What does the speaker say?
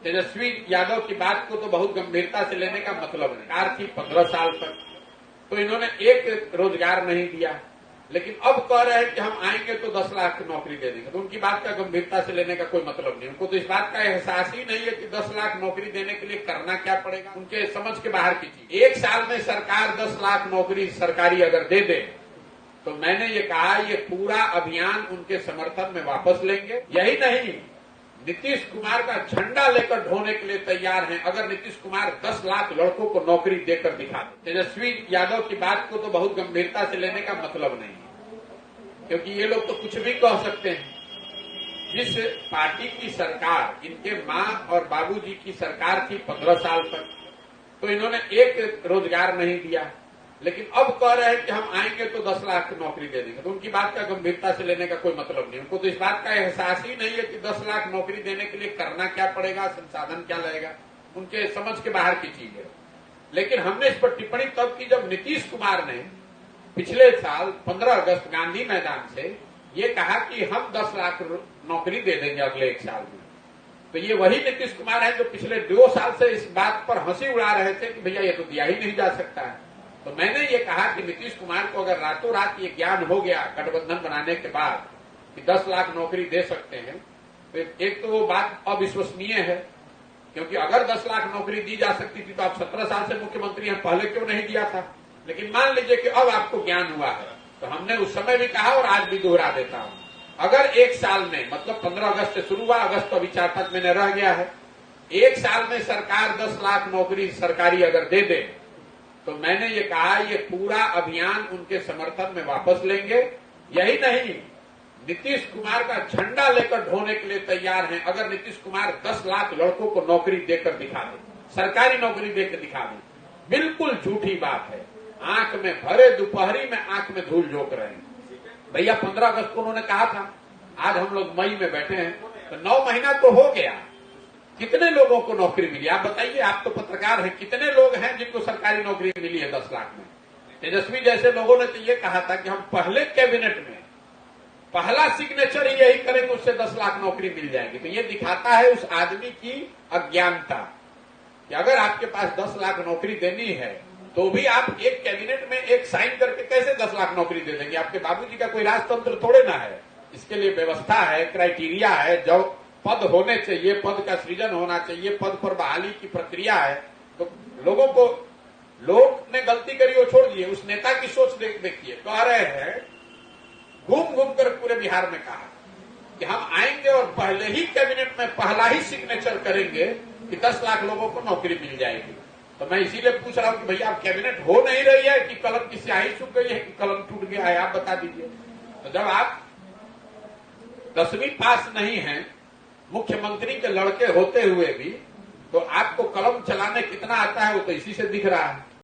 तेजस्वी यादव की बात को तो बहुत गंभीरता से लेने का मतलब नहीं। कार थी 15 साल तक, तो इन्होंने एक रोजगार नहीं दिया, लेकिन अब कह रहे हैं कि हम आएंगे तो 10 लाख की नौकरी दे देंगे। तो उनकी बात का गंभीरता से लेने का कोई मतलब नहीं। उनको तो इस बात का एहसास ही नहीं है कि 10 लाख नौकरी देने के लिए करना क्या पड़ेगा। उनके समझ के बाहर की चीज। एक साल में सरकार 10 लाख नौकरी सरकारी अगर दे दे तो मैंने ये कहा, ये पूरा अभियान उनके समर्थन में वापस लेंगे। यही नहीं, नीतीश कुमार का झंडा लेकर ढोने के लिए तैयार हैं अगर नीतीश कुमार 10 लाख लड़कों को नौकरी देकर दिखा दे। तेजस्वी यादव की बात को तो बहुत गंभीरता से लेने का मतलब नहीं, क्योंकि ये लोग तो कुछ भी कह सकते हैं। जिस पार्टी की सरकार, इनके मां और बाबूजी की सरकार थी 15 साल तक, तो इन्होंने एक रोजगार नहीं दिया, लेकिन अब कह रहे हैं कि हम आएंगे तो 10 लाख की नौकरी दे देंगे। तो उनकी बात का गंभीरता से लेने का कोई मतलब नहीं। उनको तो इस बात का एहसास ही नहीं है कि 10 लाख नौकरी देने के लिए करना क्या पड़ेगा, संसाधन क्या लगेगा। उनके समझ के बाहर की चीज है। लेकिन हमने इस पर टिप्पणी तब की जब नीतीश कुमार ने पिछले साल 15 अगस्त गांधी मैदान से ये कहा कि हम 10 लाख नौकरी दे देंगे अगले एक साल में। तो ये वही नीतीश कुमार है जो पिछले 2 साल से इस बात पर हंसी उड़ा रहे थे कि भैया ये तो दिया ही नहीं जा सकता है। तो मैंने ये कहा कि नीतीश कुमार को अगर रातों रात ये ज्ञान हो गया गठबंधन बनाने के बाद कि 10 लाख नौकरी दे सकते हैं, तो एक तो वो बात अविश्वसनीय है, क्योंकि अगर 10 लाख नौकरी दी जा सकती थी तो आप 17 साल से मुख्यमंत्री हैं, पहले क्यों नहीं दिया था। लेकिन मान लीजिए कि अब आपको ज्ञान हुआ है, तो हमने उस समय भी कहा और आज भी दोहरा देता हूं, अगर एक साल में, मतलब 15 अगस्त से शुरू हुआ, अगस्त तो अभी 4-5 महीने रह गया है, एक साल में सरकार 10 लाख नौकरी सरकारी अगर दे दे तो मैंने ये कहा, ये पूरा अभियान उनके समर्थन में वापस लेंगे। यही नहीं, नीतीश कुमार का झंडा लेकर ढोने के लिए तैयार हैं अगर नीतीश कुमार 10 लाख लड़कों को नौकरी देकर दिखा दे, सरकारी नौकरी देकर दिखा दे। बिल्कुल झूठी बात है। आंख में भरे दोपहरी में आंख में धूल झोंक रहे हैं। भैया 15 अगस्त को उन्होंने कहा था, आज हम लोग मई में बैठे हैं, तो 9 महीना तो हो गया। कितने लोगों को नौकरी मिली आप बताइए। आप तो पत्रकार हैं, कितने लोग हैं जिनको सरकारी नौकरी मिली है 10 लाख में। तेजस्वी जैसे लोगों ने तो ये कहा था कि हम पहले कैबिनेट में पहला सिग्नेचर ही यही करेंगे, उससे 10 लाख नौकरी मिल जाएगी। तो ये दिखाता है उस आदमी की अज्ञानता कि अगर आपके पास 10 लाख नौकरी देनी है तो भी आप एक कैबिनेट में एक साइन करके कैसे 10 लाख नौकरी दे देंगे। आपके बाबूजी का कोई राजतंत्र थोड़े ना है, इसके लिए व्यवस्था है, क्राइटेरिया है, जो पद होने चाहिए, पद का सृजन होना चाहिए, पद पर बहाली की प्रक्रिया है। तो लोगों को, लोग ने गलती करी वो छोड़ दिए, उस नेता की सोच देखिए। कह रहे हैं, घूम घूम कर पूरे बिहार में कहा कि हम आएंगे और पहले ही कैबिनेट में पहला ही सिग्नेचर करेंगे कि 10 लाख लोगों को नौकरी मिल जाएगी। तो मैं इसीलिए पूछ रहा हूं कि भैया आप कैबिनेट हो नहीं रही है कि कलम की स्याही सूख गई है कि कलम टूट गया है, आप बता दीजिए। तो जब आप 10वीं पास नहीं है, मुख्यमंत्री के लड़के होते हुए भी, तो आपको कलम चलाने कितना आता है वो तो इसी से दिख रहा है।